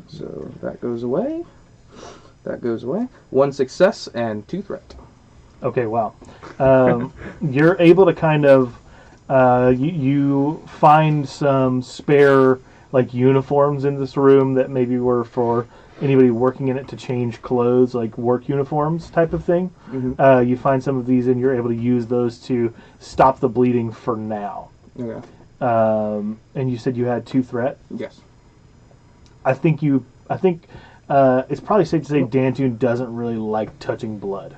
So that goes away. That goes away. 1 success and 2 threat. Okay, wow. You're able to kind of you find some spare like uniforms in this room that maybe were for anybody working in it to change clothes, like work uniforms type of thing. Mm-hmm. You find some of these and you're able to use those to stop the bleeding for now. Okay. And you said you had 2 threat. Yes. I think it's probably safe to say Dantoon doesn't really like touching blood.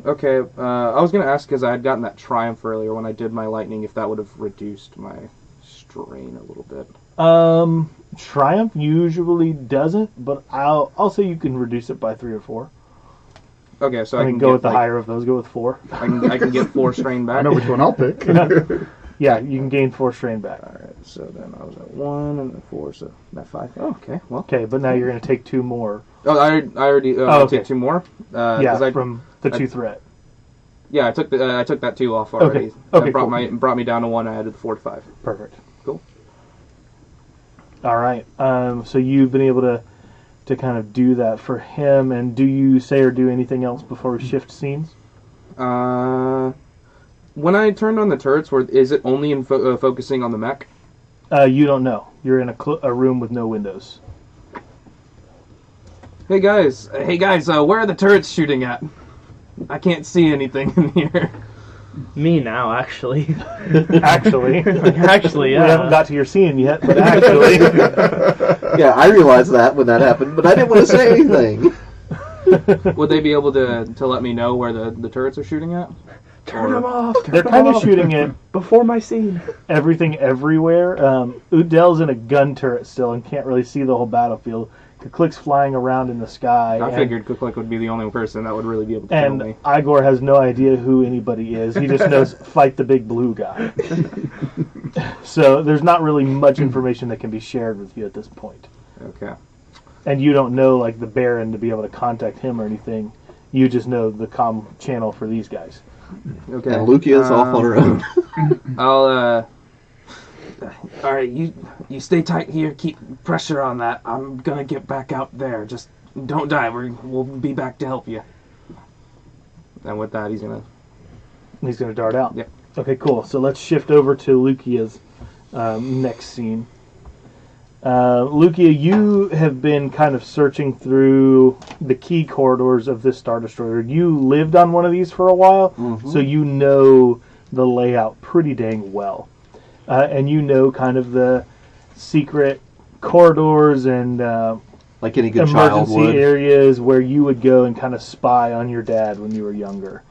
Okay. I was gonna ask because I had gotten that triumph earlier when I did my lightning if that would have reduced my strain a little bit. Triumph usually doesn't, but I'll say you can reduce it by 3 or 4. Okay, so I I mean, can go get, with the like, higher of those. Go with 4. I can get 4 strain back. I know which one I'll pick. Yeah, you can gain 4 strain back. All right. So then I was at 1 and then 4, so that 5. Oh, okay. Well. Okay, but now you're going to take 2 more. Oh, I already okay. take 2 more. Yeah, from the 2 threat. Yeah, I took that 2 off already. Okay, That brought cool. brought me down to 1. I added 4 to 5. Perfect. Cool. All right. So you've been able to kind of do that for him. And do you say or do anything else before we shift scenes? When I turned on the turrets, is it only in focusing on the mech? You don't know. You're in a room with no windows. Hey guys, where are the turrets shooting at? I can't see anything in here. Me now, actually. Actually. Actually, yeah. We haven't got to your scene yet, but actually. Yeah, I realized that when that happened, but I didn't want to say anything. Would they be able to let me know where the turrets are shooting at? Turn them off. They're kind of shooting at before my scene. everything everywhere. Udel's in a gun turret still and can't really see the whole battlefield. Kuklik's flying around in the sky. I figured Kuklik would be the only person that would really be able to kill And me. Igor has no idea who anybody is. He just knows fight the big blue guy. So there's not really much information that can be shared with you at this point. Okay. And you don't know like the Baron to be able to contact him or anything. You just know the comm channel for these guys. Okay. And Lukia's off on her own. All right, you stay tight here. Keep pressure on that. I'm gonna get back out there. Just don't die. We'll be back to help you. And with that, he's gonna dart out. Yep. Okay, cool. So let's shift over to Lukia's next scene. Lukia, you have been kind of searching through the key corridors of this Star Destroyer. You lived on one of these for a while, so you know the layout pretty dang well. And you know kind of the secret corridors and Like any good child emergency would. areas where you would go and kind of spy on your dad when you were younger.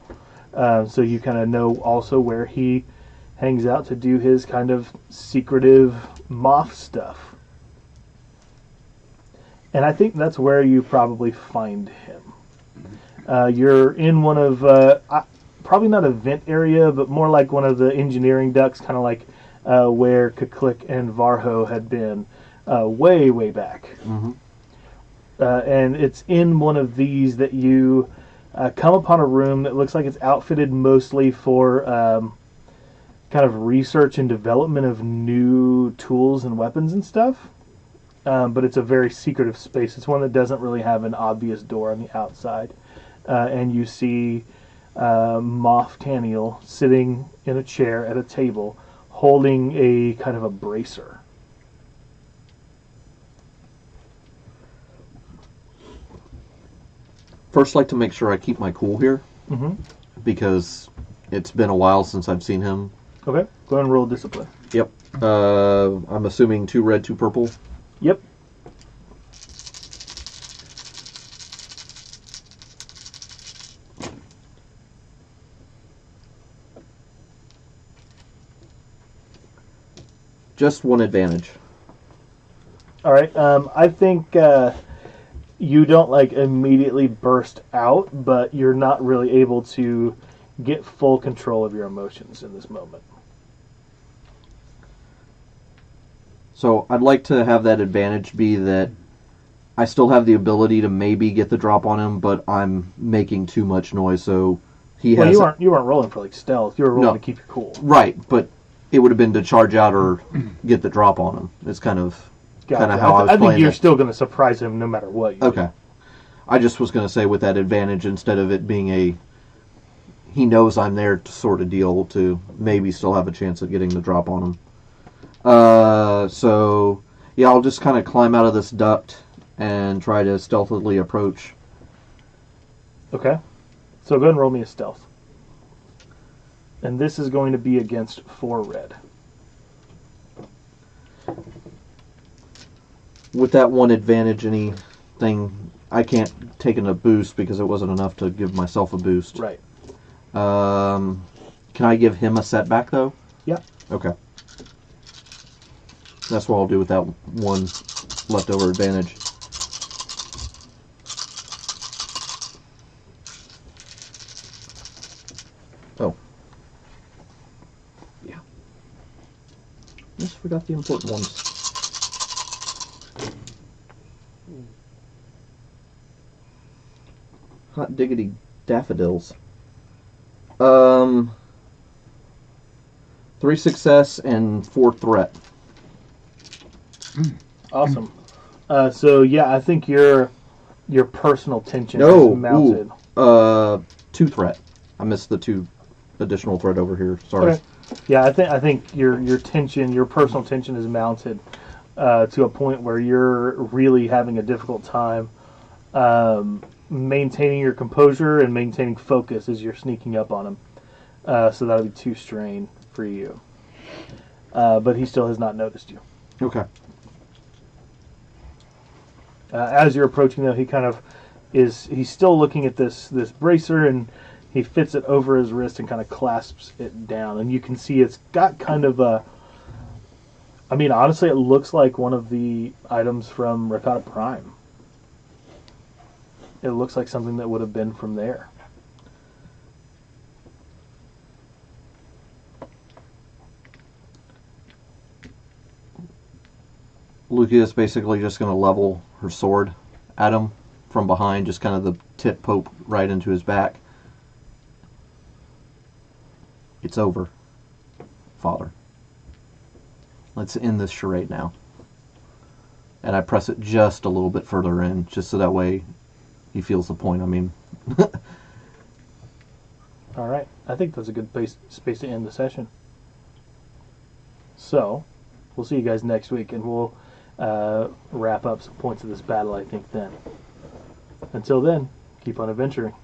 So you kind of know also where he hangs out to do his kind of secretive moth stuff. And I think that's where you probably find him. You're in one of, probably not a vent area, but more like one of the engineering ducts, kind of like where Kuklik and Varho had been way, way back. And it's in one of these that you come upon a room that looks like it's outfitted mostly for kind of research and development of new tools and weapons and stuff. But it's a very secretive space. It's one that doesn't really have an obvious door on the outside. And you see Moff Taniel sitting in a chair at a table holding a kind of a bracer. First, like to make sure I keep my cool here, because it's been a while since I've seen him. Okay, go ahead and roll discipline. Yep. I'm assuming 2 red, 2 purple. Yep. Just one advantage. All right. I think you don't like immediately burst out, but you're not really able to get full control of your emotions in this moment. So I'd like to have that advantage be that I still have the ability to maybe get the drop on him, but I'm making too much noise, so he Well, has... you weren't rolling for like stealth. You were rolling No. to keep your cool. Right, but it would have been to charge out or get the drop on him. It's kind of Gotcha. how I was I think playing you're it. still going to surprise him no matter what. You do. Okay. I just was going to say with that advantage, instead of it being a he knows I'm there sort of deal, to maybe still have a chance of getting the drop on him. So, yeah, I'll just kind of climb out of this duct and try to stealthily approach. Okay. So go ahead and roll me a stealth. And this is going to be against 4 red. With that one advantage, anything, I can't take in a boost because it wasn't enough to give myself a boost. Right. Can I give him a setback, though? Yeah. Okay. That's what I'll do with that one leftover advantage. Oh. Yeah. Just forgot the important ones. Hot diggity daffodils. 3 success and 4 threat. Awesome. So yeah, I think your personal tension No, is mounted. 2 threat. I missed the 2 additional threat over here. Sorry. Okay. Yeah, I think your tension, your personal tension is mounted to a point where you're really having a difficult time maintaining your composure and maintaining focus as you're sneaking up on him. So that'll be 2 strain for you. But he still has not noticed you. Okay. As you're approaching, though, he kind of he's still looking at this bracer, and he fits it over his wrist and kind of clasps it down. And you can see it's got kind of a... I mean, honestly, it looks like one of the items from Rakata Prime. It looks like something that would have been from there. Lucia is basically just going to level her sword at him from behind, just kind of the tip poke right into his back. It's over, Father. Let's end this charade now. And I press it just a little bit further in, just so that way he feels the point. I mean... All right. I think that's a good space to end the session. So, we'll see you guys next week, and we'll wrap up some points of this battle, I think, then. Until then, keep on adventuring.